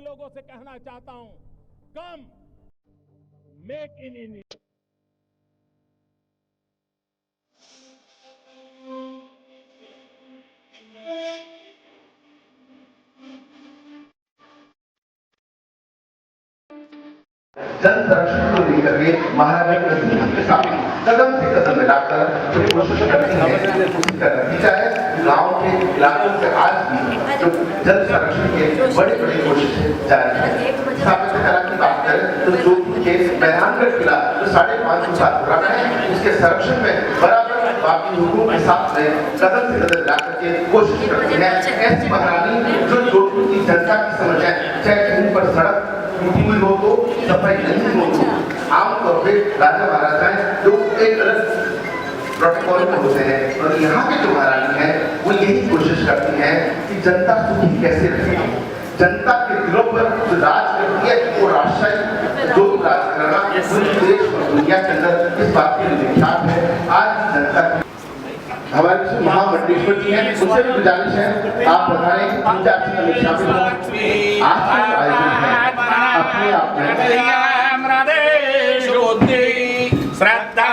लोगों से कहना चाहता हूं, कम मेक इन इंडिया। जल संरक्षण को लेकर के महाराजा के साथ कदम से कदम मिलाकर जो कोशिश करती है उसका नतीजा है गांव के इलाकों से आज भी जो जल संरक्षण के बड़े बड़े कोशिशें जारी है। साबित करा की बात करें तो जो के मैदानगढ़ किला जो 550 साल पुराना है उसके संरक्षण में बराबर बाकी लोगों के साथ में कदम से कदम मिलाकर के कोशिश करती है। ऐसी महारानी जो जोधपुर की जनता की समझ है, चाहे कहीं पर सड़क टूटी हुई हो तो सफाई नहीं हो तो आमतौर पे राजा महाराजाएं जो एक अलग प्रोटोकॉल में होते हैं और यहाँ के जो महारानी है वो यही कोशिश करती है कि जनता सुखी कैसे रहे, जनता के दिलों पर जो राज करती है वो राजशाही जो राज करना पूरे देश और दुनिया के अंदर इस बात के लिए विख्यात है। आज जनता हमारे महामंडलेश्वर जी हैं, उनसे भी गुजारिश है आप बताएं पूजा अर्चना में शामिल हो। आज का आयोजन है अपने आप में श्रद्धा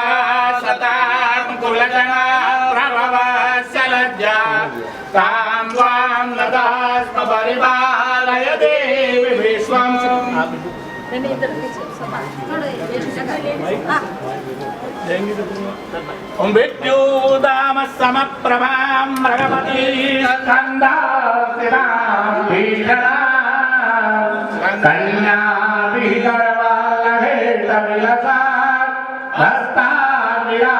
सतां कुलजना प्रभव सलज्जा तां त्वां नदास्म परिपालय देवी विश्वं। विद्युदाम समप्रभां मृगपति स्कन्धासितां भीषणां कन्या विगर्वालहेत विलसा हस्तान्विरा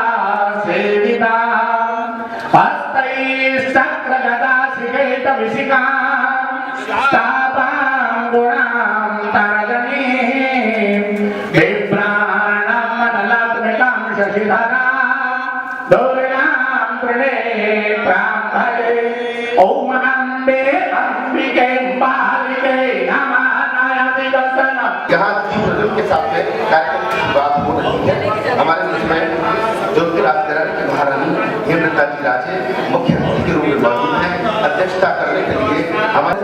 सेविता हस्तैश्चक्रगदा शिखेत विशिखा स्थापां गुणां तरजनीं बिभ्राणां मनलात्मिकां शशिधरां दुर्गां त्रिनेत्रां भजे। ॐ अम्बे अम्बिके बालिके नमः नयति दर्शनम्। यहाँ के साथ में कार्यक्रम की शुरुआत हो रही है। हमारे बीच में जोधपुर की महारानी हेमलता जी राजे मुख्य अतिथि के रूप में मौजूद हैं। अध्यक्षता करने के लिए हमारे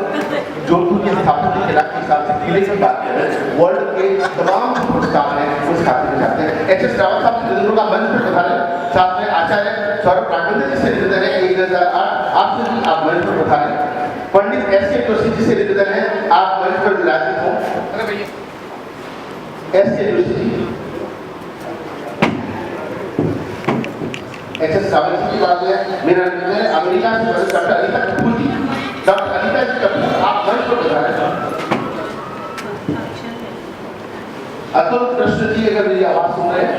जोधपुर के स्थापना किला के हिसाब से किले की बात करें वर्ल्ड के तमाम पुरस्कार हैं उस खाते में जाते हैं। एच.एस. रावत साहब जोधपुर का मंच पर पधारे, साथ में आचार्य सौरभ प्रागंदे जी से निवेदन है 1008 आपसे भी आप मंच पर पधारे। पंडित एस.के. जोशी जी से निवेदन है आप मंच पर विराजित हो। एस.के. जोशी जी, एच.एस. रावत जी की बात है। मेरा निवेदन है अमेरिका से डॉक्टर अनिता कपूर जी, डॉक्टर अनिता जी कपूर आप मंच पर पधारे। अतुल कृष्ण जी अगर मेरी आवाज सुन रहे हैं,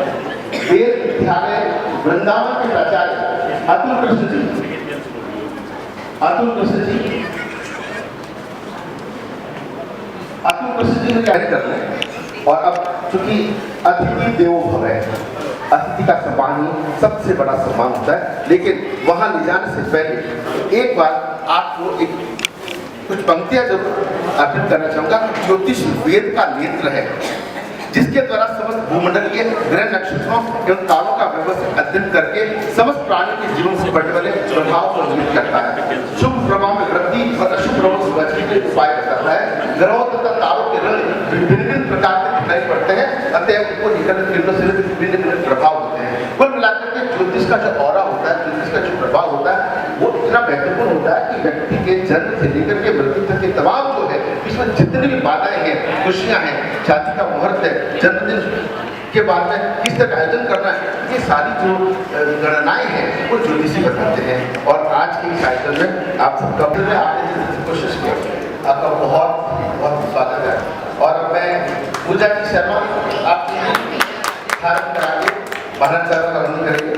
वेद विद्यालय वृंदावन के प्राचार्य अतुल कृष्ण जी, अतुल कृष्ण जी, अतुल कृष्ण जी ने क्या कर रहे हैं। और अब चूंकि अतिथि देवो भव है, अतिथि का सम्मान ही सबसे बड़ा सम्मान होता है, लेकिन वहां ले जाने से पहले एक बार आपको एक कुछ पंक्तियां जरूर अर्पित करना चाहूंगा। ज्योतिष वेद का नेत्र है जिसके द्वारा समस्त भूमंडलीय ग्रह नक्षत्रों एवं तारों का व्यवस्थित अध्ययन करके समस्त प्राणियों के जीवन से बढ़ने वाले प्रभाव को नियमित करता है। शुभ प्रभाव में वृद्धि और अशुभ प्रभाव से बचने के उपाय करता है। ग्रहों तथा तारों के रंग विभिन्न प्रकार के दिखाई पड़ते हैं, अतः उनको निकट किरणों से विभिन्न प्रभाव होते हैं। कुल मिलाकर के ज्योतिष का जो ऑरा होता है, ज्योतिष का जो प्रभाव होता है वो इतना महत्वपूर्ण होता है कि व्यक्ति के जन्म से लेकर के मृत्यु तक के तमाम जो है इसमें जितनी भी बाधाएं हैं, खुशियां हैं, शादी का मुहूर्त है, जन्मदिन के बाद में किस तरह आयोजन करना है, ये सारी जो गणनाएं हैं वो ज्योतिषी बताते हैं। और आज के इस आयोजन में आप सबका आपने कोशिश की, आपका बहुत बहुत स्वागत है। और मैं पूजा जी शर्मा आपकी धारण करा के भारत का वर्णन करेंगे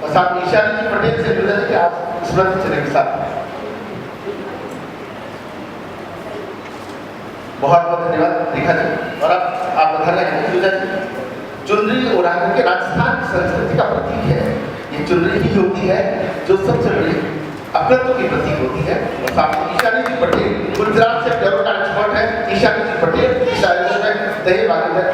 और साथ ईशानी जी पटेल से निवेदन है कि आप स्मृति चलेंगे साथ। बहुत बहुत धन्यवाद रेखा जी। और अब आप बता रहे हैं पूजा जी चुनरी ओढ़ाकर के राजस्थान की संस्कृति का प्रतीक है। ये चुनरी ही होती है जो सबसे बड़ी अपनत्व की प्रतीक होती है। और साथ में ईशानी जी पटेल गुजरात से टेरो का एक्सपर्ट है। ईशानी जी पटेल इस आयोजन में दही भागीदार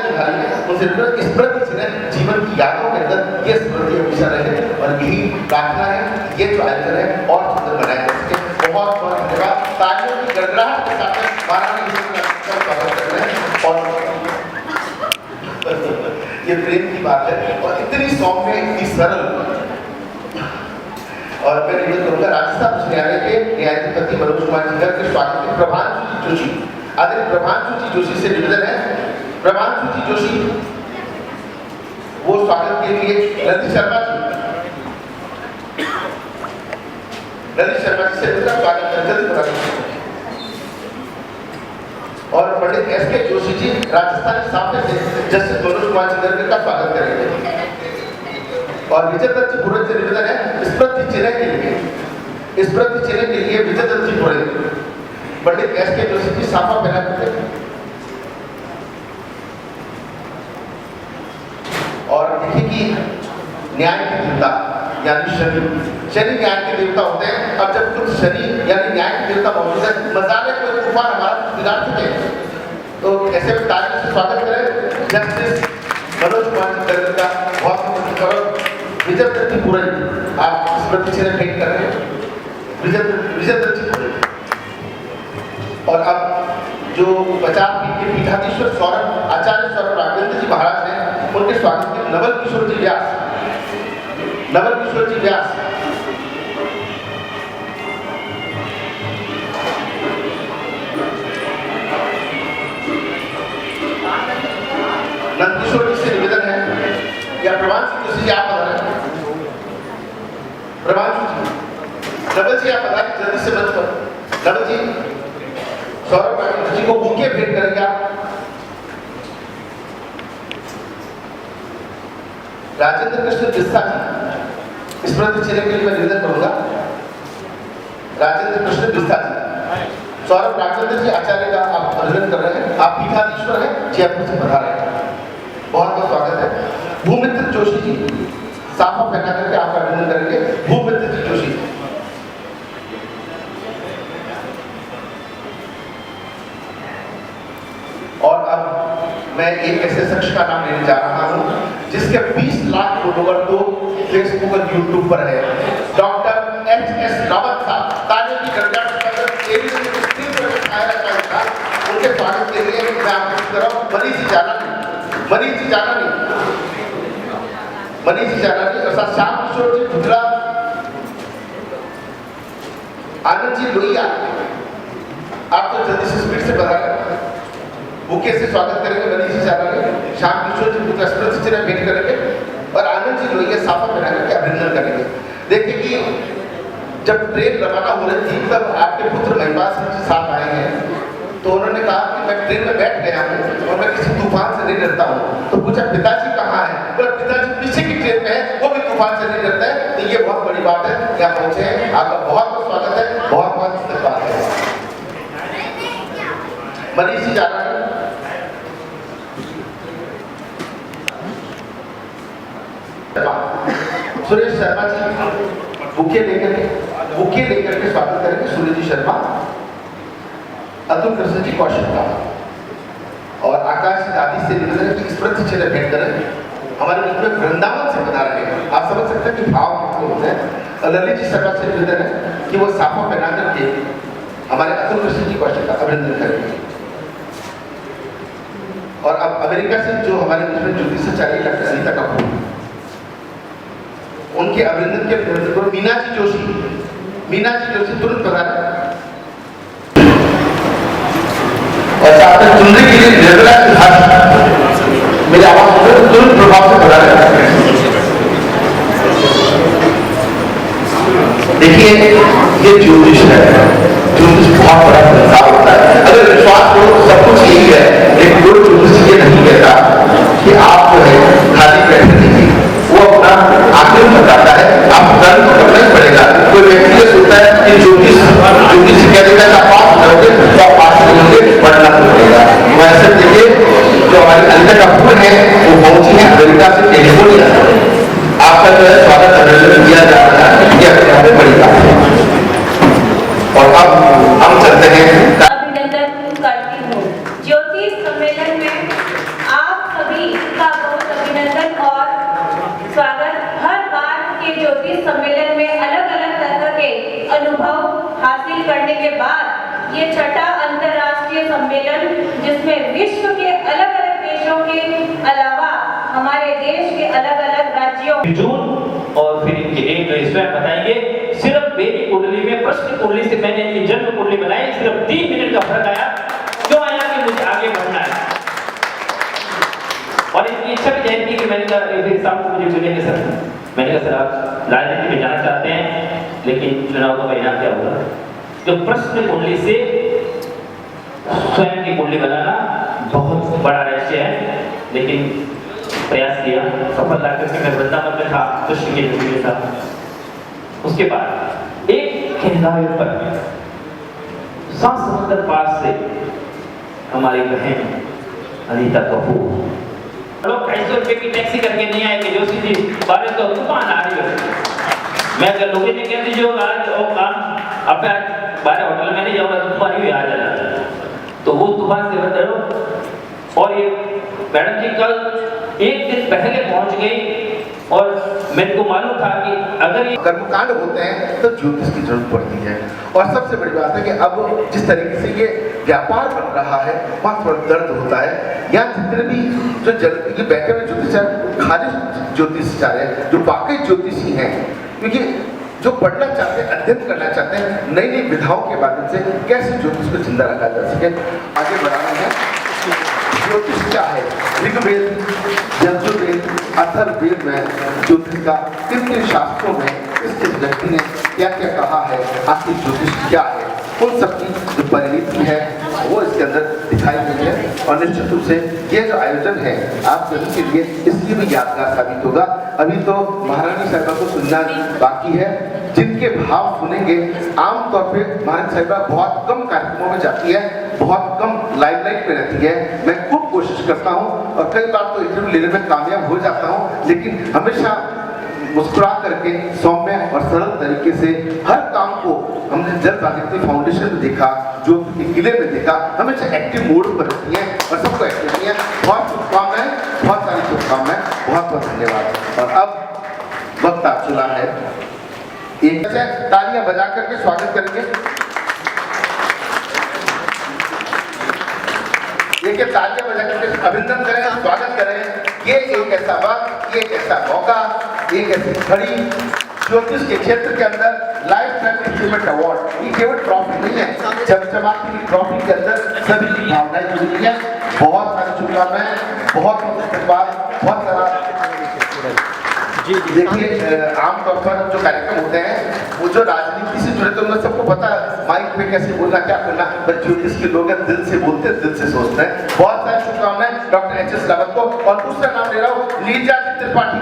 निभाई है, उनसे स्मृति चिन्ह जीवन की यादों के अंदर ये स्मृति हमेशा रहे और यही प्रार्थना है ये जो आयोजन है और सुंदर बनाया जा सके। बहुत बहुत धन्यवाद। तालियों की गड़गड़ाहट के साथ वाराणसी का स्वागत कर रहे हैं। और ये प्रेम की बात है और इतनी सौम्य, इतनी सरल। और मैं निवेदन करूंगा राजस्थान उच्च न्यायालय के न्यायाधिपति मनोज कुमार जिगर के स्वागत में प्रभांशु जोशी, आदरणीय प्रभांशु जोशी से निवेदन है। प्रभांशु जोशी वो स्वागत के लिए ललित शर्मा जी से उनका स्वागत करें। और पंडित S.K. जोशी जी राजस्थानी सामने से जस्टिस मनोज कुमार जिगर का स्वागत करेंगे। और विजय दत्त जी पुरोहित से निवेदन है स्मृति चिन्ह के लिए विजय दत्त जी पुरोहित पंडित S.K. जोशी जी साफा पहना करते हैं। और देखिए कि न्याय की देवता यानी शनि न्याय के देवता होते हैं। अब जब खुद शनि यानी न्याय के देवता मौजूद है, मजाले कोई तूफान हमारा बिगाड़ चुके हैं, तो ऐसे में तारीफ से स्वागत करें जस्टिस मनोज कुमार जिगर का। बहुत विजय दत्त जी पुरोहित आप स्मृति चिन्ह भेंट कर रहे हैं। विजय दत्त जी पुरोहित। और अब जो 50 पीठ के पीठाधीश्वर आचार्य सौरभ राघवेंद्र जी महाराज हैं, उनके स्वागत में नवल किशोर जी व्यास। नंदकिशोर जी से निवेदन है या प्रभांशु जोशी जी आप बता रहे हैं। प्रभांशु जी, नवल जी आप बता जल्दी से मंच पर। नवल जी सौरभ राघवेंद्र जी को बुके भेंट करेंगे आप। राजेंद्र कृष्ण बिस्सा जी स्मृति चिन्ह के लिए मैं निवेदन करूंगा। राजेंद्र कृष्ण बिस्सा जी। सौरभ राघवेंद्र जी आचार्य का आप अभिनंदन कर रहे हैं। आप पीठाधीश्वर हैं, जयपुर से पधार रहे हैं, बहुत बहुत स्वागत है। भूमित्र जोशी जी साफा पहना करके आपका अभिनंदन करेंगे। भूमित्र जी जोशी। और अब मैं एक ऐसे शख्स का नाम लेने जा रहा हूं जिसके 20 लाख फॉलोवर तो फेसबुक और यूट्यूब पर है। Doctor H.S. रावत साहब, ताली की गड़गड़ाहट उनके स्वागत के लिए मैं आपकी तरफ मनीष जी जानानी और साथ श्याम किशोर जी गुजरात, आनंद जी लोहिया आप तो जल्दी से स्पीड से बता रहे बुके से स्वागत करेंगे। मनीष जी जानानी, श्याम किशोर जी गुजरात स्मृति चिन्ह भेंट करेंगे और आनंद जी लोहिया साफा पहना करके अभिनंदन करेंगे। देखिए कि जब ट्रेन रवाना हो रही थी तब आपके पुत्र महिपाल सिंह जी साथ आए हैं, तो उन्होंने कहा कि मैं ट्रेन में बैठ गया हूँ और मैं किसी तूफान से नहीं डरता हूँ। तो पूछा पिताजी कहाँ है? बोला पिताजी पीछे की ट्रेन में है, वो भी तूफान से नहीं डरता है। तो ये बहुत बड़ी बात है, यहाँ पहुंचे हैं, आपका बहुत बहुत स्वागत है, बहुत बहुत इस्तेमाल है। मनीष जी जाना है। सुरेश शर्मा जी बुके लेकर के स्वागत करेंगे। सुरेश जी शर्मा, अतुल कृष्ण जी कौशल का और आकाश दादी से निवेदन है कि स्मृति चिन्ह भेंट करें। हमारे बीच में वृंदावन से बता रहे हैं, आप समझ सकते हैं कि भाव कितने होते हैं। ललित जी शर्मा से निवेदन है कि वो साफा पहना करके हमारे अतुल कृष्ण जी कौशल का अभिनंदन करेंगे। और अब अमेरिका से जो हमारे बीच में ज्योतिष आचार्य डॉक्टर अनीता कपूर, उनके अभिनंदन के मीना जी जोशी तुरंत बता रहे हैं। और साथ में चुनने के लिए निर्मला सिद्धार्थ मेरी आवाज तुरंत प्रभाव से बता रहे हैं। देखिए ये ज्योतिष है, ज्योतिष बहुत बड़ा संसार होता है। अगर विश्वास करो तो सब कुछ यही है, लेकिन जो ज्योतिष ये नहीं कहता कि आप जो है खाली बैठे नहीं, वो अपना आखिर बताता है, आप कर्म तो करना ही पड़ेगा। कोई व्यक्ति ये सोचता है कि ज्योतिष कह देता है आप पास करोगे तो आप पास नहीं होंगे, पढ़ना पड़ेगा। वैसे देखिए जो हमारी अनीता कपूर है वो पहुंची है अमेरिका से कैलिफोर्निया। आपका जो है स्वागत अभिनंदन किया जा रहा है, ये अपने आप में बड़ी बात है। और अब हम सम्मेलन जिसमें विश्व के अलग अलग देशों के अलावा हमारे देश के अलग अलग राज्यों जून और फिर इनके एक स्वयं बताएंगे। सिर्फ मेरी कुंडली में प्रश्न कुंडली से मैंने इनकी जन्म कुंडली बनाई, सिर्फ 3 मिनट का फर्क आया। क्यों आया कि मुझे आगे बढ़ना है और इनकी इच्छा भी जहन की कि मैंने कहा फिर शाम को मुझे मिलेंगे सर। मैंने कहा सर आप राजनीति में जाना चाहते हैं लेकिन चुनाव का परिणाम क्या होगा। तो प्रश्न कुंडली से स्वयं की कुंडली बनाना बहुत बड़ा रहस्य है, लेकिन प्रयास किया, सफलता करके मैं वृंदावन में था, कृष्ण के रूप में था। उसके बाद एक हिदायत पर 7 समुद्र पार से हमारी बहन अनीता कपूर लोग 250 रुपए की टैक्सी करके नहीं आए कि जोशी जी बारिश तो तूफान आ रही है। मैं अगर लोगों ने कह दी जो आज और काम अब बाहर होटल में नहीं जाऊंगा तूफान ही आ जाना, तो वो तूफान से बच रहो। और ये मैडम जी कल एक दिन पहले पहुंच गई और मेरे को मालूम था कि अगर ये कर्मकांड होते हैं तो ज्योतिष की जरूरत पड़ती है। और सबसे बड़ी बात है कि अब जिस तरीके से ये व्यापार बन रहा है वहाँ थोड़ा दर्द होता है। यहाँ जितने भी जो ये बैठे हुए ज्योतिषाचार्य खाली ज्योतिषाचार्य जो बाकी ज्योतिषी हैं, क्योंकि जो पढ़ना चाहते हैं, अध्ययन करना चाहते हैं, नई नई विधाओं के माध्यम से कैसे ज्योतिष को जिंदा रखा जा सके, आगे बढ़ाना है। ज्योतिष क्या है? ऋग्वेद, यजुर्वेद, अथर्ववेद में ज्योतिष का कितने शास्त्रों में इसके व्यक्ति ने क्या क्या कहा है, आखिर ज्योतिष क्या है, उन सबकी जो परिणति है वो इसके अंदर दिखाई गई है। और निश्चित रूप से ये जो आयोजन है आप सभी के लिए इसलिए भी यादगार साबित होगा। अभी तो महारानी साहिबा को सुनना बाकी है, जिनके भाव सुनेंगे। आमतौर पे महारानी साहिबा बहुत कम कार्यक्रमों में जाती है, बहुत कम लाइमलाइट में रहती है। मैं खूब कोशिश करता हूँ और कई बार तो इंटरव्यू लेने में कामयाब हो जाता हूँ, लेकिन हमेशा मुस्कुरा करके सौम्य और सरल तरीके से हर काम को हमने जल जागृति फाउंडेशन में देखा, जो किले में देखा, हमेशा एक्टिव मोड पर रहती है और सबको एक्टिव किया। बहुत शुभकामनाएं, बहुत सारी शुभकामनाएं, बहुत बहुत धन्यवाद। और अब वक्त आ चुका है, एक तालियां बजा करके स्वागत करेंगे। एक तालियां बजा करके अभिनंदन करें, स्वागत करें। ये एक ऐसा वक्त, ये एक ऐसा मौका, एक ऐसी घड़ी ज्योतिष के क्षेत्र के अंदर लाइफ टाइम अचीवमेंट अवार्ड, ये केवल ट्रॉफी नहीं है, चमचमाती की ट्रॉफी के अंदर सभी की भावनाएं जुड़ी है। बहुत सारी शुभकामनाएं, बहुत बहुत धन्यवाद, बहुत सारा। देखिए आमतौर पर जो कार्यक्रम होते हैं वो जो राजनीति से जुड़े, तो उन सबको पता है माइक पे कैसे बोलना, क्या करना, पर ज्योतिष के लोग दिल से बोलते हैं, दिल से सोचते हैं। बहुत सारी शुभकामनाएं डॉक्टर एच.एस. रावत को। और दूसरा नाम ले रहा हूँ नीरजा त्रिपाठी।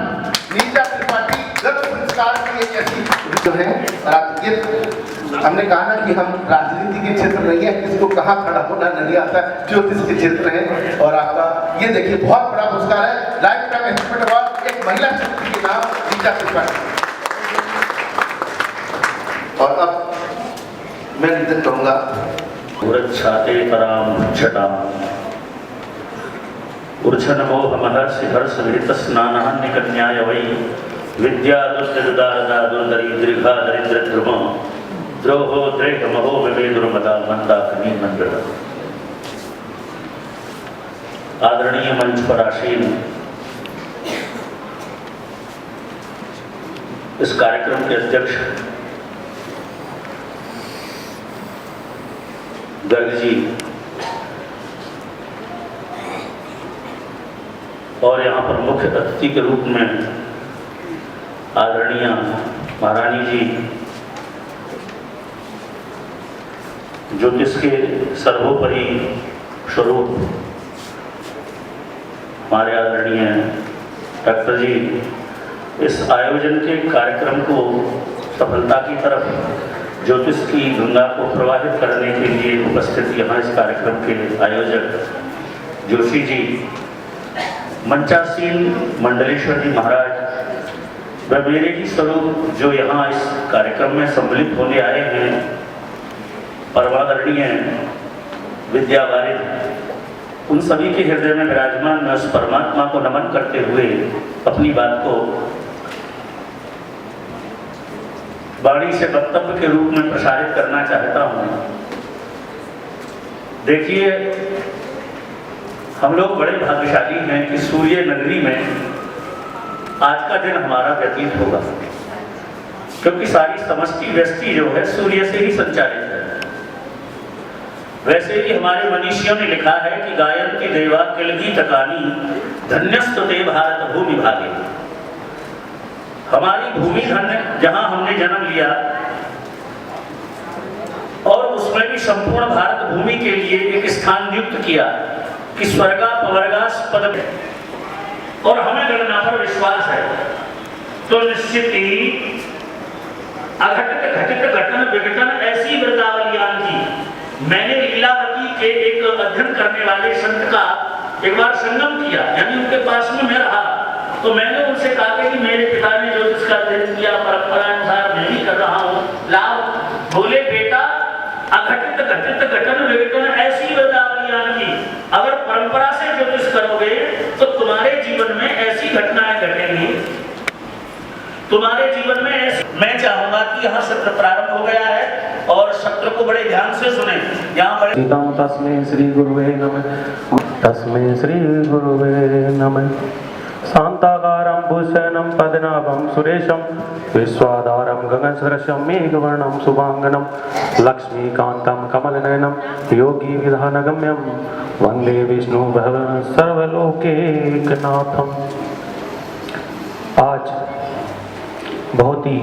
नीरजा त्रिपाठी गर्भ संस्कार की एक ऐसी जो है, हमने कहा ना कि हम राजनीति के क्षेत्र नहीं है, किसको कहाँ खड़ा होना नहीं आता, ज्योतिष के क्षेत्र है। और आपका ये देखिए बहुत बड़ा पुरस्कार है, लाइफ टाइम अचीवमेंट अवार्ड, एक महिला शक्ति के नाम नीरजा त्रिपाठी। और अब मैं निवेदन करूंगा, उरच्छाते पराम छटाम उर्छनमो महर्षि हर्ष विहित स्नानहन्य कन्याय वै विद्या दुष्टदारदा दुर्दरिद्रिघा दरिद्र ध्रुव द्रोहो द्रेह महो विवेदुर्मदा मंदा कनी मंदर। आदरणीय मंच पर आसीन इस कार्यक्रम के अध्यक्ष गर्ग जी और यहाँ पर मुख्य अतिथि के रूप में आदरणीय महारानी जी, ज्योतिष के सर्वोपरि स्वरूप हमारे आदरणीय डॉक्टर जी, इस आयोजन के कार्यक्रम को सफलता की तरफ ज्योतिष की गंगा को प्रवाहित करने के लिए उपस्थित यहाँ इस कार्यक्रम के आयोजक जोशी जी, मंचासीन मंडलेश्वर जी महाराज व मेरे ही स्वरूप जो यहाँ इस कार्यक्रम में सम्मिलित होने आए हैं, परमादरणीय विद्यावारिद, उन सभी के हृदय में विराजमान मैं उस परमात्मा को नमन करते हुए अपनी बात को वाणी से वक्तव्य के रूप में प्रसारित करना चाहता हूँ। देखिए, हम लोग बड़े भाग्यशाली हैं कि सूर्य नगरी में आज का दिन हमारा व्यतीत होगा, क्योंकि सारी समष्टि व्यष्टि जो है सूर्य से ही संचालित है। वैसे ही हमारे मनीषियों ने लिखा है कि गायन्ति देवा किलगी तकानी धन्यस्तुते भारत भूमि भागे। हमारी भूमि धन्य, जहां हमने जन्म लिया और उसमें भी संपूर्ण भारत भूमि के लिए एक स्थान नियुक्त किया कि स्वर्गा पवर्गास्पद है, और हमें गणना पर विश्वास है। तो निश्चित ही अघटित घटित घटन विघटन ऐसी वृतावलियां की। मैंने लीलावती के एक अध्ययन करने वाले संत का एक बार संगम किया, यानी उनके पास में मैं रहा, तो मैंने उनसे कहा कि मेरे पिता ने ज्योतिष का अध्ययन किया, परंपरा अनुसार मैं भी कर रहा हूँ, लाभ। बोले बेटा, अघटित घटित घटन विघटन ऐसी वृतावलियां की, अगर परंपरा से ज्योतिष करोगे तो तुम्हारे जीवन में ऐसी घटनाएं घटेंगी, तुम्हारे जीवन में ऐसी। मैं चाहूंगा कि यहाँ सत्र प्रारंभ हो गया है और सत्र को बड़े ध्यान से सुने। यहाँ बड़े तस्मै श्री गुरुवे नमः, तस्मै श्री गुरुवे नमः। शांताकारं भूषणं पद्मनाभं सुरेशं विश्वाधारं गगनसदृशं मेघवर्णं शुभांगनं लक्ष्मीकान्तं कमलनयनं योगी विधानगम्यं वन्दे विष्णु भगवान् सर्वलोकैकनाथम्। आज बहुत ही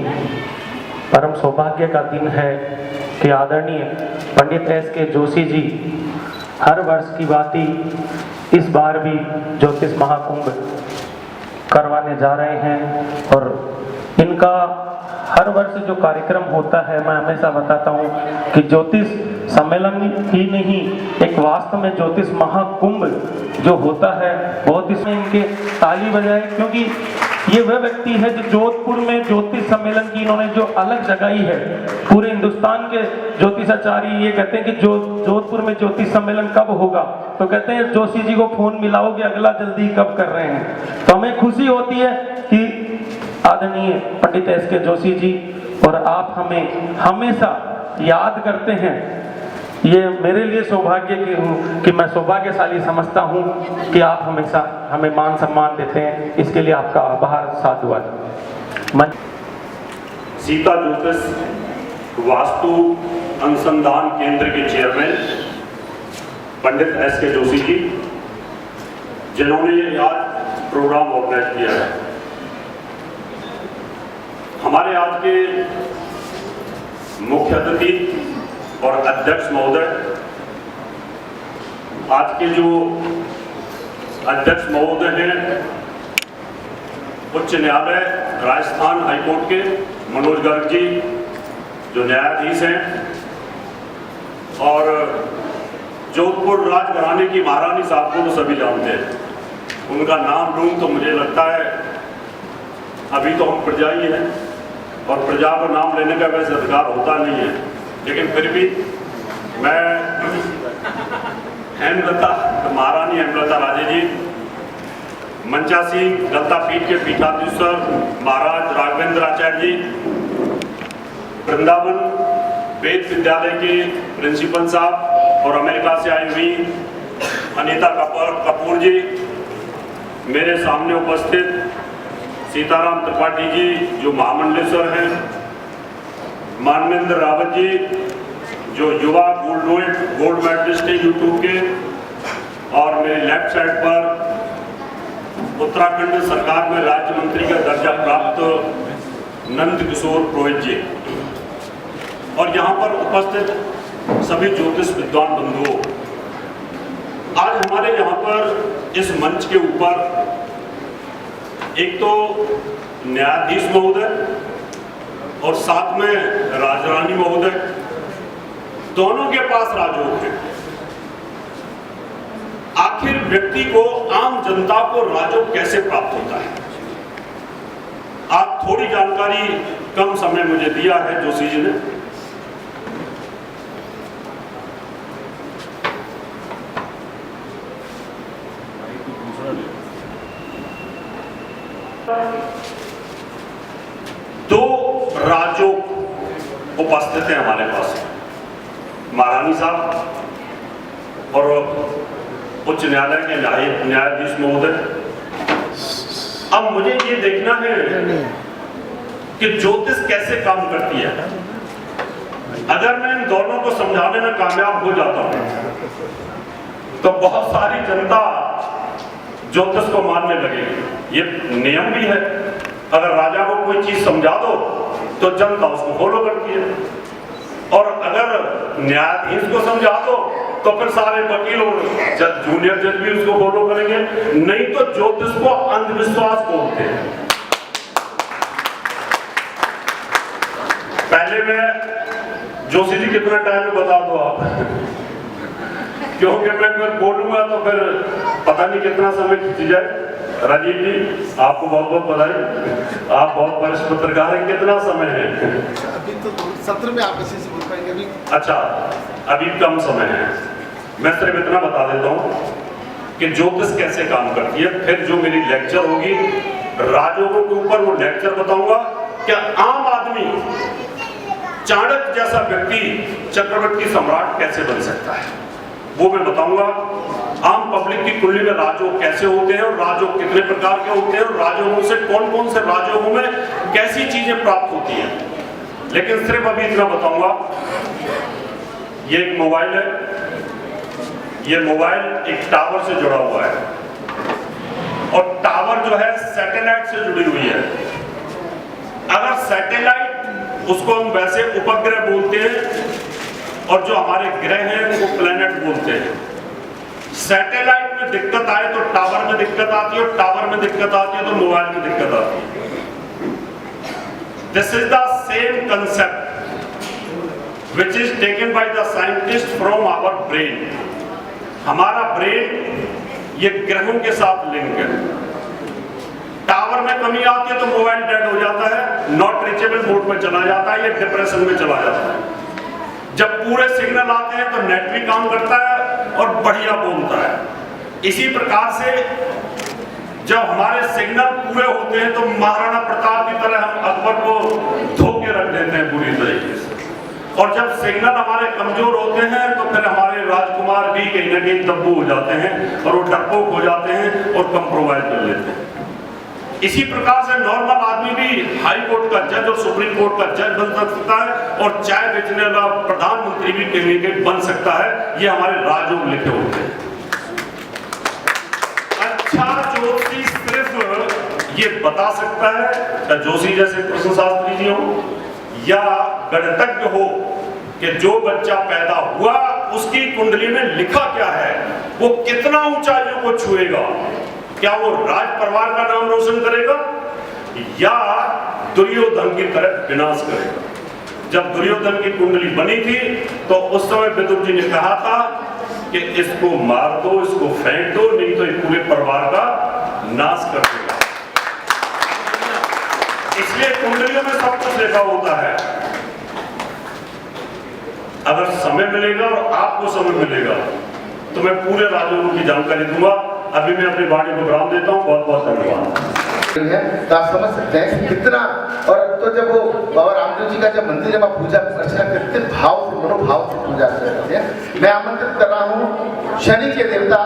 परम सौभाग्य का दिन है कि आदरणीय पंडित S.K. जोशी जी हर वर्ष की भांति इस बार भी ज्योतिष महाकुंभ करवाने जा रहे हैं। और इनका हर वर्ष जो कार्यक्रम होता है, मैं हमेशा बताता हूँ कि ज्योतिष सम्मेलन ही नहीं, एक वास्तव में ज्योतिष महाकुंभ जो होता है, बहुत इसमें इनके ताली बजाए, क्योंकि ये वह व्यक्ति है जो जोधपुर में ज्योतिष सम्मेलन की इन्होंने जो अलग जगाई है। पूरे हिंदुस्तान के ज्योतिषाचार्य ये कहते हैं कि जोधपुर में ज्योतिष सम्मेलन कब होगा, तो कहते हैं जोशी जी को फोन मिलाओगे, अगला जल्दी कब कर रहे हैं। तो हमें खुशी होती है कि आदरणीय पंडित S.K. जोशी जी और आप हमें हमेशा याद करते हैं। ये मेरे लिए सौभाग्य कि मैं सौभाग्यशाली समझता हूँ कि आप हमेशा हमें मान सम्मान देते हैं। इसके लिए आपका आभार, साधुवाद। सीता ज्योतिष वास्तु अनुसंधान केंद्र के चेयरमैन पंडित S.K. जोशी जी, जिन्होंने ये आज प्रोग्राम ऑर्गेनाइज किया है। हमारे आज के मुख्य अतिथि और अध्यक्ष महोदय, आज के जो अध्यक्ष महोदय हैं उच्च न्यायालय राजस्थान हाईकोर्ट के मनोज गर्ग जी, जो न्यायाधीश हैं, और जोधपुर राजघराने की महारानी साहब को तो सभी जानते हैं। उनका नाम लूँ तो मुझे लगता है, अभी तो हम प्रजा ही हैं और प्रजा को नाम लेने का वैसे अधिकार होता नहीं है, लेकिन फिर भी मैं हेमलता, महारानी हेमलता राजे जी, मंचासी दत्ता पीठ के पीठाधीश्वर महाराज राघवेंद्र आचार्य जी, वृंदावन वेद विद्यालय के प्रिंसिपल साहब और अमेरिका से आई हुई अनीता कपूर जी, मेरे सामने उपस्थित सीताराम त्रिपाठी जी जो महामंडलेश्वर हैं, मानवेंद्र रावत जी जो युवा गोल्ड मेडलिस्ट है यूट्यूब के, और मेरे लेफ्ट साइड पर उत्तराखंड सरकार में राज्य मंत्री का दर्जा प्राप्त नंद किशोर पुरोहित जी, और यहाँ पर उपस्थित सभी ज्योतिष विद्वान बंधुओं। आज हमारे यहाँ पर इस मंच के ऊपर एक तो न्यायाधीश महोदय और साथ में राजरानी महोदय, दोनों के पास राजयोग है। आखिर व्यक्ति को, आम जनता को राजयोग कैसे प्राप्त होता है? आप थोड़ी जानकारी कम समय मुझे दिया है जोशी जी ने। दो राजयोग उपस्थित हैं हमारे पास, महारानी साहब उच्च न्यायालय के न्यायाधीश महोदय, अब मुझे ये देखना है कि ज्योतिष कैसे काम करती है। अगर मैं इन दोनों को समझाने में कामयाब हो जाता हूं तो बहुत सारी जनता ज्योतिष को मानने लगेगी। ये नियम भी है, अगर राजा को कोई चीज समझा दो तो जनता उसको फॉलो करती है, और अगर न्यायाधीश को समझा दो तो फिर सारे वकील और जूनियर जज भी उसको फॉलो करेंगे। नहीं तो ज्योतिष को अंधविश्वास बोलते हैं। पहले मैं जोशी जी कितना टाइम में बता दो आप, क्योंकि मैं अगर बोलूंगा तो फिर पता नहीं कितना समय खींच जाए। राजीव जी आपको बहुत बहुत बधाई, आप बहुत वरिष्ठ पत्रकार हैं। कितना समय है? अभी तो सत्र में आप इसी से बोल पाएंगे अभी। अच्छा, अभी कम समय है। मैं सिर्फ इतना बता देता हूँ कि ज्योतिष कैसे काम करती है। फिर जो मेरी लेक्चर होगी राजयोगों के ऊपर, वो लेक्चर बताऊंगा कि आम आदमी, चाणक्य जैसा व्यक्ति चक्रवर्ती सम्राट कैसे बन सकता है, वो मैं बताऊंगा। आम पब्लिक की कुंडली में राजयोग कैसे होते हैं और राजयोग कितने प्रकार के होते हैं और राजयोगों से कौन कौन से राजयोगों में कैसी चीजें प्राप्त होती हैं। लेकिन सिर्फ अभी इतना बताऊंगा, ये एक मोबाइल है, ये मोबाइल एक टावर से जुड़ा हुआ है और टावर जो है सैटेलाइट से जुड़ी हुई है। अगर सैटेलाइट, उसको हम वैसे उपग्रह बोलते हैं, और जो हमारे ग्रह हैं उनको प्लेनेट बोलते हैं। सैटेलाइट में दिक्कत आए तो टावर में दिक्कत आती है, और टावर में दिक्कत आती है तो मोबाइल में दिक्कत आती है। This is the same concept which is taken by the scientist from our brain. हमारा ब्रेन ये ग्रहों के साथ लिंक है। टावर में कमी आती है तो मोबाइल डेड हो जाता है, नॉट रीचेबल मोड में चला जाता है, या डिप्रेशन में चला जाता है। जब पूरे सिग्नल आते हैं तो नेट भी काम करता है और बढ़िया बोलता है। इसी प्रकार से जब हमारे सिग्नल पूरे होते हैं तो महाराणा प्रताप की तरह हम अकबर को धो के रख देते हैं पूरी तरीके से, और जब सिग्नल हमारे कमजोर होते हैं तो फिर हमारे राजकुमार भी कहीं ना कहीं दब्बू हो जाते हैं और वो डरपोक हो जाते हैं और कंप्रोमाइज कर लेते हैं। इसी प्रकार से नॉर्मल आदमी भी हाई कोर्ट का जज और सुप्रीम कोर्ट का जज बन सकता है, और चाय बेचने वाला प्रधानमंत्री भी कैंडिडेट बन सकता है। ये हमारे राजयोग लिखे होते हैं। अच्छा ज्योतिषी सिर्फ ये बता सकता है, जोशी जैसे कृष्ण शास्त्री जी हो या गणितज्ञ हो, कि जो बच्चा पैदा हुआ उसकी कुंडली में लिखा क्या है, वो कितना ऊंचाइयों को छुएगा, क्या वो राज परिवार का नाम रोशन करेगा या दुर्योधन की तरह विनाश करेगा। जब दुर्योधन की कुंडली बनी थी तो उस समय विदुर जी ने कहा था कि इसको मार दो, इसको फेंक दो, नहीं तो ये पूरे परिवार का नाश कर देगा। इसलिए कुंडलियों में सब कुछ लिखा होता है। अगर समय मिलेगा और आपको समय मिलेगा तो मैं पूरे राजयोगों की जानकारी दूंगा। अभी मैं अपनी वाणी को विराम देता हूँ। बहुत बहुत धन्यवाद। तो आप समझ सकते हैं कि कितना, और तो जब वो बाबा रामदेव जी का जब मंदिर में पूजा अर्चना करते भाव से, मनोभाव से पूजा करते हैं। मैं आमंत्रित कर रहा हूँ शनि के देवता,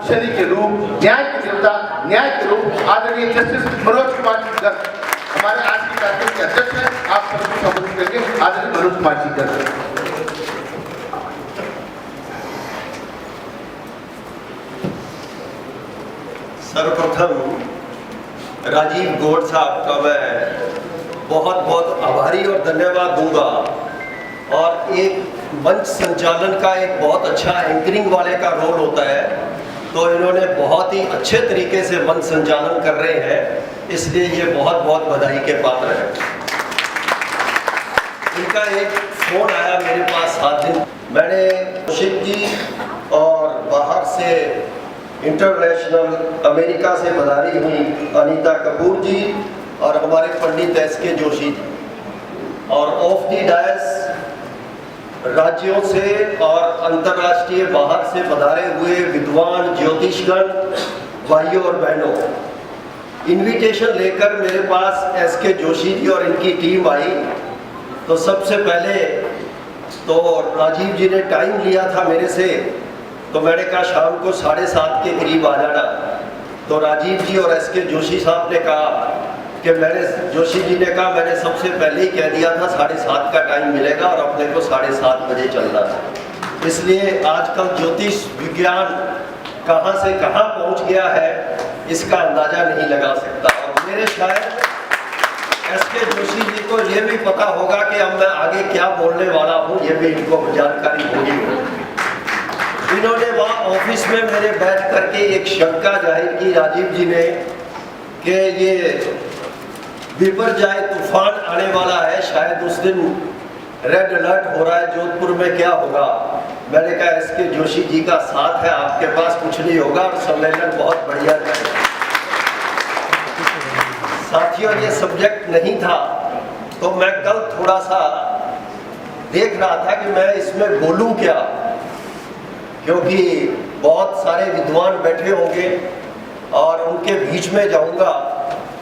शनि के रूप, न्याय के देवता, न्याय के रूप आदरणीय जस्टिस मनोज कुमार जी गर्ग हमारे आज के कार्यक्रम के अध्यक्ष हैं। आप सबको संबोधित करेंगे आदरणीय मनोज कुमार जी गर्ग। सर्वप्रथम राजीव गौड़ साहब का मैं बहुत बहुत आभारी और धन्यवाद दूंगा, और एक मंच संचालन का एक बहुत अच्छा एंकरिंग वाले का रोल होता है, तो इन्होंने बहुत ही अच्छे तरीके से मंच संचालन कर रहे हैं, इसलिए ये बहुत बहुत बधाई के पात्र है। इनका एक फोन आया मेरे पास 7 दिन, मैंने कौशिक जी और बाहर से इंटरनेशनल अमेरिका से पधारी हुई अनीता कपूर जी और हमारे पंडित एस.के. जोशी जी, और ऑफ दी डायस राज्यों से और अंतर्राष्ट्रीय बाहर से पधारे हुए विद्वान ज्योतिषगण भाइयों और बहनों, इनविटेशन लेकर मेरे पास एस.के. जोशी जी और इनकी टीम आई। तो सबसे पहले तो राजीव जी ने टाइम लिया था मेरे से तो मैंने कहा शाम को 7:30 के करीब आ जाना। तो राजीव जी और SK जोशी साहब ने कहा कि जोशी जी ने कहा मैंने सबसे पहले ही कह दिया था 7:30 का टाइम मिलेगा और अपने को 7:30 बजे चलना था। इसलिए आजकल ज्योतिष विज्ञान कहाँ से कहाँ पहुँच गया है इसका अंदाजा नहीं लगा सकता। और मेरे शायद SK जोशी जी को ये भी पता होगा कि अब मैं आगे क्या बोलने वाला हूँ, ये भी इनको जानकारी होगी। इन्होंने वहाँ ऑफिस में मेरे बैठ करके एक शंका जाहिर की राजीव जी ने कि ये बिपरजॉय तूफान आने वाला है, शायद उस दिन रेड अलर्ट हो रहा है जोधपुर में, क्या होगा। मैंने कहा SK जोशी जी का साथ है, आपके पास कुछ नहीं होगा और सम्मेलन बहुत बढ़िया जाएगा। साथियों, ये सब्जेक्ट नहीं था तो मैं कल थोड़ा सा देख रहा था कि मैं इसमें बोलूं क्या, क्योंकि बहुत सारे विद्वान बैठे होंगे और उनके बीच में जाऊंगा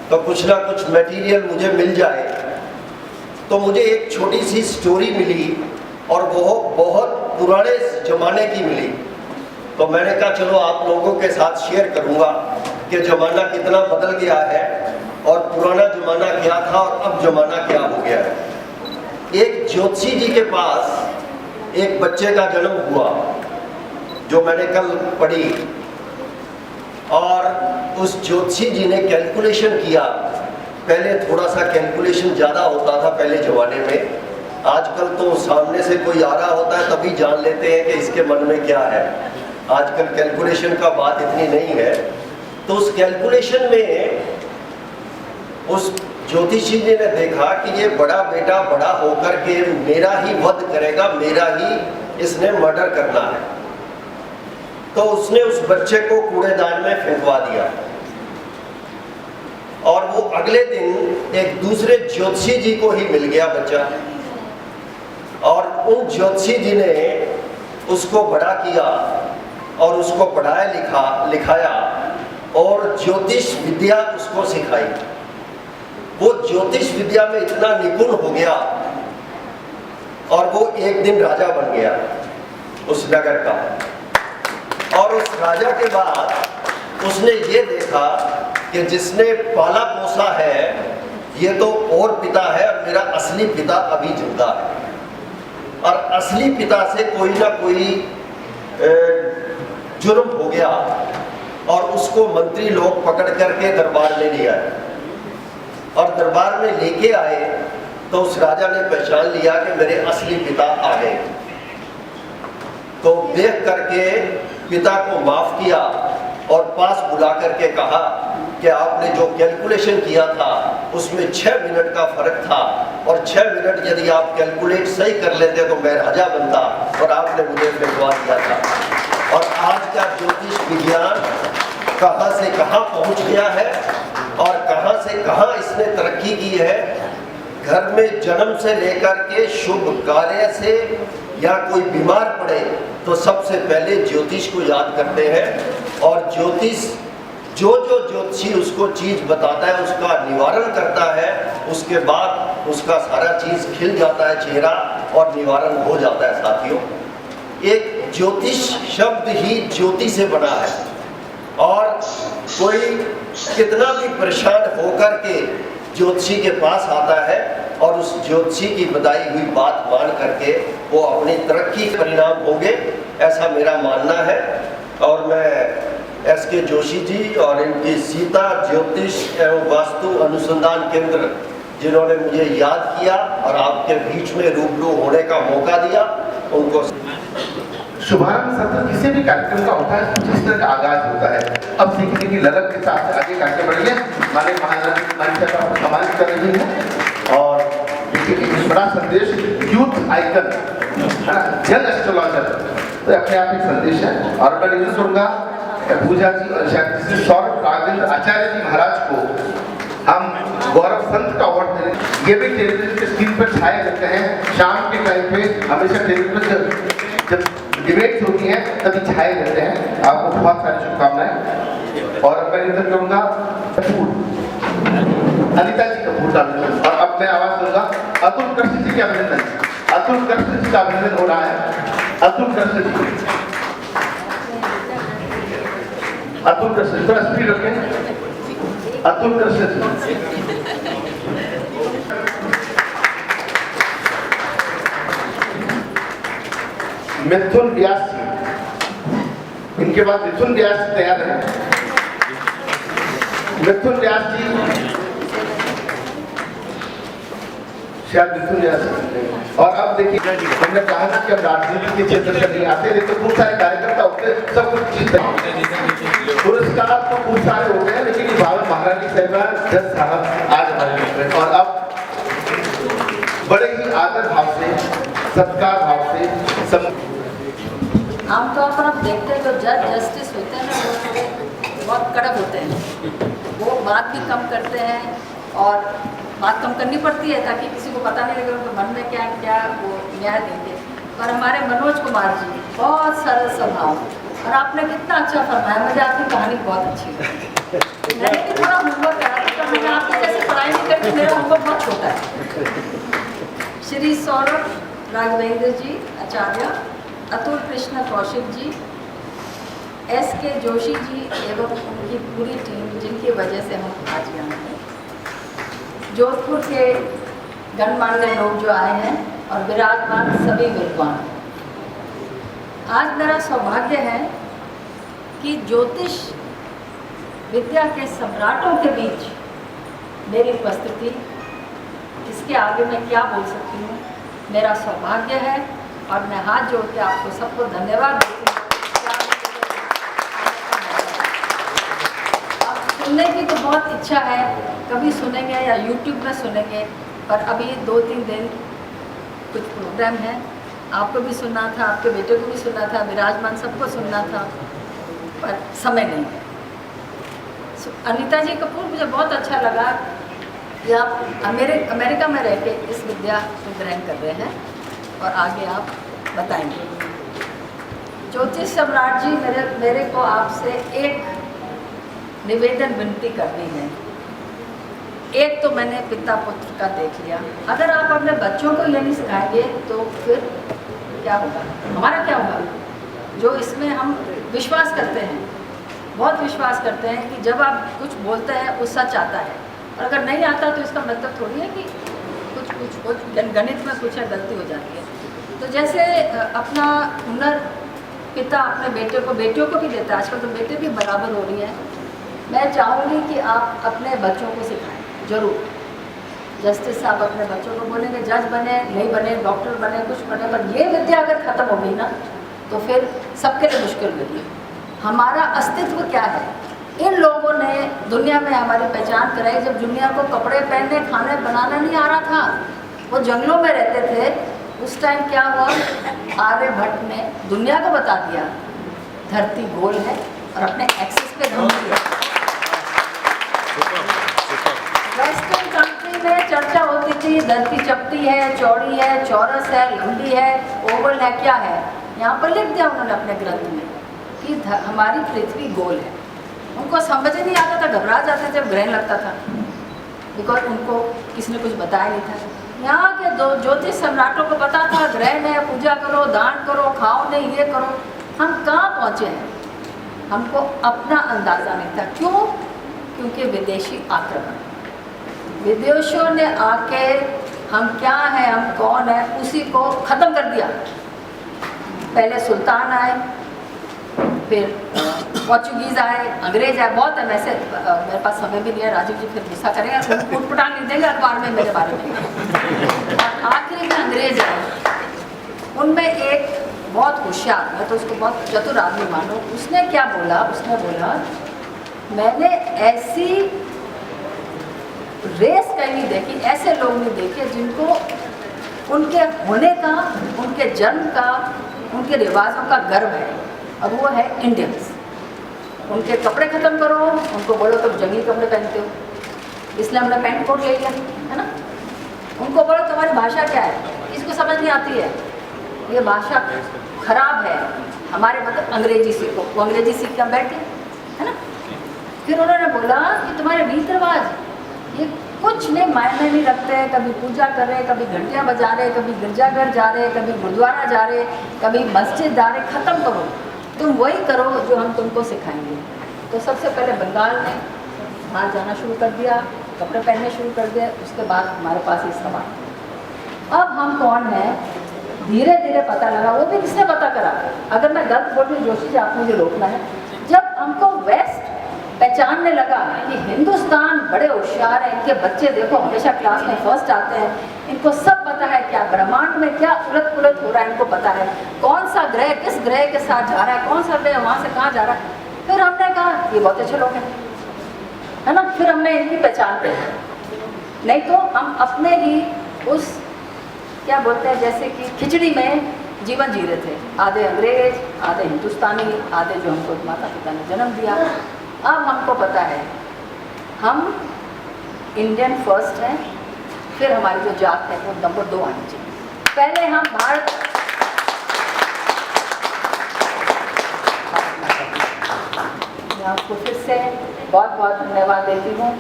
तो कुछ ना कुछ मटेरियल मुझे मिल जाए। तो मुझे एक छोटी सी स्टोरी मिली और वो बहुत पुराने जमाने की मिली। तो मैंने कहा चलो आप लोगों के साथ शेयर करूंगा कि जमाना कितना बदल गया है और पुराना जमाना क्या था और अब जमाना क्या हो गया है। एक ज्योतिषी जी के पास एक बच्चे का जन्म हुआ जो मैंने कल पढ़ी, और उस ज्योतिषी जी ने कैलकुलेशन किया। पहले थोड़ा सा कैलकुलेशन ज़्यादा होता था पहले ज़माने में, आजकल तो सामने से कोई आ रहा होता है तभी जान लेते हैं कि इसके मन में क्या है। आजकल कैलकुलेशन का बात इतनी नहीं है। तो उस कैलकुलेशन में उस ज्योतिषी जी ने देखा कि ये बड़ा बेटा बड़ा होकर के मेरा ही वध करेगा, मेरा ही इसने मर्डर करना है। तो उसने उस बच्चे को कूड़ेदान में फेंकवा दिया और वो अगले दिन एक दूसरे ज्योतिषी जी को ही मिल गया बच्चा, और उन ज्योतिषी जी ने उसको बड़ा किया और उसको पढ़ाया लिखाया और ज्योतिष विद्या उसको सिखाई। वो ज्योतिष विद्या में इतना निपुण हो गया और वो एक दिन राजा बन गया उस नगर का। और उस राजा के बाद उसने ये देखा कि जिसने पाला पोसा है ये तो और पिता है और मेरा असली पिता अभी जिंदा है। और असली पिता से कोई ना कोई जुर्म हो गया और उसको मंत्री लोग पकड़ करके दरबार में ले आए। और दरबार में लेके आए तो उस राजा ने पहचान लिया कि मेरे असली पिता आ गए। तो देख करके पिता को माफ किया और पास बुला करके कहा कि आपने जो कैलकुलेशन किया था उसमें 6 मिनट का फर्क था और 6 मिनट यदि आप कैलकुलेट सही कर लेते तो मैं राजा बनता और आपने मुझे फेंकवा दिया था। और आज का ज्योतिष विज्ञान कहां से कहां पहुंच गया है और कहां से कहां इसने तरक्की की है। घर में जन्म से लेकर के शुभ कार्य से या कोई बीमार पड़े तो सबसे पहले ज्योतिष को याद करते हैं और ज्योतिष जो ज्योतिषी उसको चीज बताता है उसका निवारण करता है। उसके बाद उसका सारा चीज खिल जाता है चेहरा और निवारण हो जाता है। साथियों, एक ज्योतिष शब्द ही ज्योति से बना है और कोई कितना भी परेशान होकर के ज्योतिषी के पास आता है और उस ज्योतिषी की बताई हुई बात मान करके वो अपनी तरक्की परिणाम होंगे, ऐसा मेरा मानना है। और मैं SK जोशी जी और इनकी सीता ज्योतिष एवं वास्तु अनुसंधान केंद्र जिन्होंने मुझे याद किया और आपके बीच में रूबरू होने का मौका दिया, उनको शुभारंभ सत्र किसी भी कार्यक्रम का होता है कुछ इस तरह का आगाज होता है। अब सीखने की लगन के साथ आगे आगे बढ़िए। माने महाराज का सम्मान कर रही है और एक बड़ा संदेश यूथ आइकन जन एस्ट्रोलॉजर तो अपने आप एक संदेश है। और मैं निवेदन करूंगा पूजा जी और सौरभ राघवेंद्र आचार्य जी महाराज को हम गौरव संत का अवार्ड दे रहे हैं। ये भी टेलीविजन के स्क्रीन पर छाए रहते हैं। शाम के टाइम पे हमेशा टेलीविजन जब डिबेट्स होती हैं तभी छाए रहते हैं। आपको बहुत सारी शुभकामनाएं। और मैं निवेदन करूंगा अनिता जी कपूर का अभिनंदन। और अब मैं आवाज दूंगा अतुल कृष्ण जी के अभिनंदन। अतुल कृष्ण जी का अभिनंदन हो रहा है। अतुल कृष्ण जी अतुल कृष्ण, थोड़ा स्पीड रखें। अतुल कृष्ण मिथुन व्यास जी, इनके बाद मिथुन व्यास तैयार है। मिथुन व्यास जी, शायद मिथुन व्यास। और अब देखिए, हमने कहा ना कि हम राजनीति के क्षेत्र से नहीं आते, नहीं तो खूब सारे कार्यकर्ता होते, सब कुछ जीतते हैं। पुरस्कार तो खूब सारे होते हैं, लेकिन भारत महारानी साहिबा जज साहब आज हमारे मित्र हैं। और अब बड़े ही आदर भाव से, सत्कार भाव से सब आमतौर पर हम देखते हैं जो जज जस्टिस होते हैं ना, वो थोड़े बहुत कड़क होते हैं, वो बात भी कम करते हैं और बात कम करनी पड़ती है ताकि किसी को पता नहीं लगे उनके मन में क्या क्या वो न्याय देंगे। और हमारे मनोज कुमार जी बहुत सरल स्वभाव, और आपने कितना अच्छा फरमाया, मुझे आपकी कहानी बहुत अच्छी लगी। मैंने भी थोड़ा होमवर्क करा था, मैंने आपके जैसे पढ़ाई नहीं करती, मेरा होमवर्क बहुत छोटा है। श्री सौरभ राघवेंद्र जी आचार्य, अतुल कृष्ण कौशिक जी, SK जोशी जी एवं उनकी पूरी टीम, जिनकी वजह से हम आज यहाँ हैं। जोधपुर के गणमान्य लोग जो आए हैं और विराजमान सभी विद्वान, आज मेरा सौभाग्य है कि ज्योतिष विद्या के सम्राटों के बीच मेरी उपस्थिति, इसके आगे मैं क्या बोल सकती हूँ, मेरा सौभाग्य है। और मैं हाथ जोड़ के आपको सबको धन्यवाद देती हूँ। अब सुनने की तो बहुत इच्छा है, कभी सुनेंगे या YouTube में सुनेंगे, पर अभी 2-3 दिन कुछ प्रोग्राम है, आपको भी सुनना था, आपके बेटे को भी सुनना था, विराजमान सबको सुनना था, पर समय नहीं है। अनीता जी कपूर, मुझे बहुत अच्छा लगा कि आप अमेरिका में रह के इस विद्या को ग्रहण कर रहे हैं और आगे आप बताएंगे। ज्योतिष सम्राट जी, मेरे को आपसे एक निवेदन विनती करनी है। एक तो मैंने पिता पुत्र का देख लिया, अगर आप अपने बच्चों को ये नहीं सिखाएंगे तो फिर क्या होगा, हमारा क्या होगा? जो इसमें हम विश्वास करते हैं, बहुत विश्वास करते हैं कि जब आप कुछ बोलते हैं वो सच आता है, और अगर नहीं आता तो इसका मतलब थोड़ी है कि कुछ गणित में कुछ है, गलती हो जाती है। तो जैसे अपना हुनर पिता अपने बेटियों को भी देता है, आजकल तो बेटे भी बराबर हो रही है। मैं चाहूँगी कि आप अपने बच्चों को सिखाएं, जरूर। जस्टिस साहब अपने बच्चों को बोलेंगे, जज बने नहीं बने, डॉक्टर बने, कुछ बने, पर ये विद्या अगर ख़त्म हो गई ना तो फिर सबके लिए मुश्किल होगी। हमारा अस्तित्व क्या है? इन लोगों ने दुनिया में हमारी पहचान कराई। जब दुनिया को कपड़े पहनने, खाने बनाना नहीं आ रहा था, वो जंगलों में रहते थे, उस टाइम क्या हुआ? आर्यभट्ट ने दुनिया को बता दिया धरती गोल है, और अपने एक्सिस पे घूम दिया। वेस्टर्न कंट्री में चर्चा होती थी, धरती चपटी है, चौड़ी है, चौरस है, लंबी है, ओवल है, क्या है? यहाँ पर लिख दिया उन्होंने अपने ग्रंथ में कि हमारी पृथ्वी गोल है। उनको समझ ही नहीं आता था, घबरा जाते जब ग्रहण लगता था, बिकॉज उनको किसी ने कुछ बताया नहीं था। यहाँ के दो ज्योतिष सम्राटों को पता था ग्रहण है, पूजा करो, दान करो, खाओ नहीं, ये करो। हम कहाँ पहुँचे हैं? हमको अपना अंदाज़ा नहीं था। क्यों? क्योंकि विदेशी आक्रमण, विदेशियों ने आके हम क्या हैं, हम कौन है, उसी को ख़त्म कर दिया। पहले सुल्तान आए, फिर पोर्चुगीज़ आए, अंग्रेज आए, बहुत है। वैसे मेरे पास समय भी नहीं है, राजीव जी फिर गुस्सा करेंगे, उठपटांग नहीं देंगे अखबार में मेरे बारे में। और आखिरी में अंग्रेज आए, उनमें एक बहुत होशियार, मैं तो उसको बहुत चतुर आदमी मानो, उसने क्या बोला? उसने बोला, मैंने ऐसी रेस कहीं नहीं देखी, ऐसे लोग नहीं देखे जिनको उनके होने का, उनके जन्म का, उनके रिवाजों का गर्व है, और वो है इंडियंस। उनके कपड़े ख़त्म करो, उनको बोलो तुम जंगली कपड़े पहनते हो, इसलिए हमने पैंट कोट ले लिया, है ना। उनको बोलो तुम्हारी भाषा क्या है, इसको समझ नहीं आती है, ये भाषा खराब है, हमारे मतलब अंग्रेजी सीखो। वो अंग्रेजी सीख कर बैठे, है ना। फिर उन्होंने बोला कि तुम्हारे रीत रिवाज ये कुछ नहीं मायने नहीं रखते हैं, कभी पूजा कर रहे, कभी घंटियाँ बजा रहे, कभी गिरजाघर जा रहे, कभी गुरुद्वारा जा रहे, कभी मस्जिद जा रहे, ख़त्म करो, तुम वही करो जो हम तुमको सिखाएंगे। तो सबसे पहले बंगाल ने बाहर जाना शुरू कर दिया, कपड़े पहनने शुरू कर दिए, उसके बाद हमारे पास ये सवाल। अब हम कौन हैं धीरे धीरे पता लगा, वो भी किसने पता करा? अगर मैं गलत बोल रही जोशी जी आपने मुझे रोकना है। जब हमको वेस्ट पहचानने लगा कि हिंदुस्तान बड़े होशियार हैं, इनके बच्चे देखो हमेशा क्लास में फर्स्ट आते हैं, इनको सब पता है क्या ब्रह्मांड में क्या उलट पुलट हो रहा है, इनको पता है कौन सा ग्रह किस ग्रह के साथ जा रहा है, कौन सा ग्रह वहाँ से कहाँ जा रहा है। फिर हमने कहा ये बहुत अच्छे लोग हैं, है ना। फिर हमने इनकी पहचान कर, नहीं तो हम अपने ही उस क्या बोलते हैं जैसे कि खिचड़ी में जीवन जी रहे थे, आधे अंग्रेज आधे हिंदुस्तानी, आधे जो हमको माता पिता ने जन्म दिया। अब हमको पता है हम इंडियन फर्स्ट हैं, फिर हमारी जो जात है वो नंबर 2 आनी चाहिए। पहले हम भारत, मैं आपको फिर से बहुत बहुत धन्यवाद देती हूँ।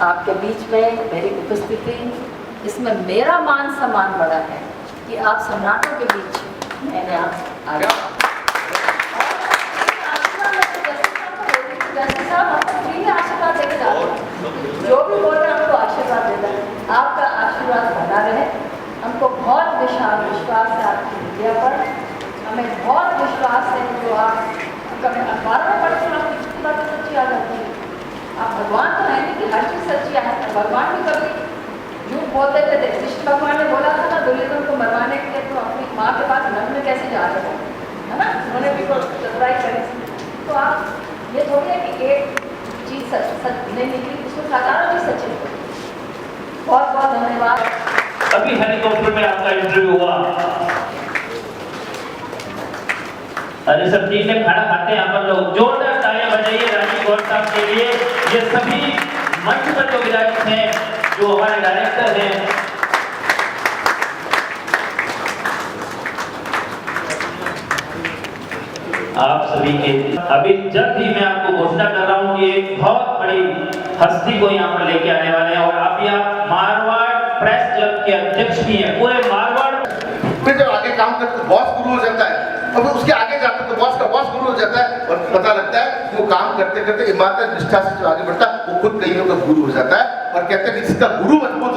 आपके बीच में मेरी उपस्थिति, इसमें मेरा मान सम्मान बड़ा है कि आप सम्राटों के बीच मैंने आप आ गया। आशीर्वाद देके जा रहे हैं, जो भी बोल रहे हैं हमको आशीर्वाद देना है, आपका आशीर्वाद बना रहे। हमको बहुत विश्वास है आपकी मीडिया पर, हमें बहुत विश्वास है जो आप कभी अखबारों में पढ़ते हैं आपकी जितनी बातें सच्ची आ जाती है। आप भगवान तो है नहीं कि हर चीज़ सच्ची आ, भगवान भी कभी झूठ बोल देते थे। कृष्ण भगवान ने बोला था ना दुर्योधन को मरवाने के लिए तो अपनी माँ के पास नग्न में कैसे जा रहे हो, है ना, उन्होंने भी चतुराई करी। तो आप ये थोड़ी है कि एक चीज़ सच नहीं निकली, उसमें साधारण चीज़ सच्ची निकली। बहुत बहुत धन्यवाद। अभी हेलीकॉप्टर में आपका इंटरव्यू हुआ, अरे सब चीज में खाना खाते हैं अपन लोग, जोरदार तालियां बजाइए राजीव गौड़ साहब के लिए। ये सभी मंच पर जो विराजित हैं, जो हमारे डायरेक्टर हैं, आप सभी के अभी जल्द ही मैं आपको घोषणा कर रहा हूँ कि एक बहुत बड़ी हस्ती को यहाँ पर लेके आने वाले हैं। और अभी आप मारवाड़ प्रेस क्लब के अध्यक्ष भी हैं, पूरे मारवाड़। फिर जब आगे काम करते तो बॉस गुरु हो जाता है, और उसके आगे जाते तो बॉस का बॉस गुरु हो जाता है, और पता लगता है कि वो काम करते करते ईमानदार निष्ठा से जो आगे बढ़ता है वो खुद कहीं का गुरु हो जाता है। और कहते हैं कि जिसका गुरु मजबूत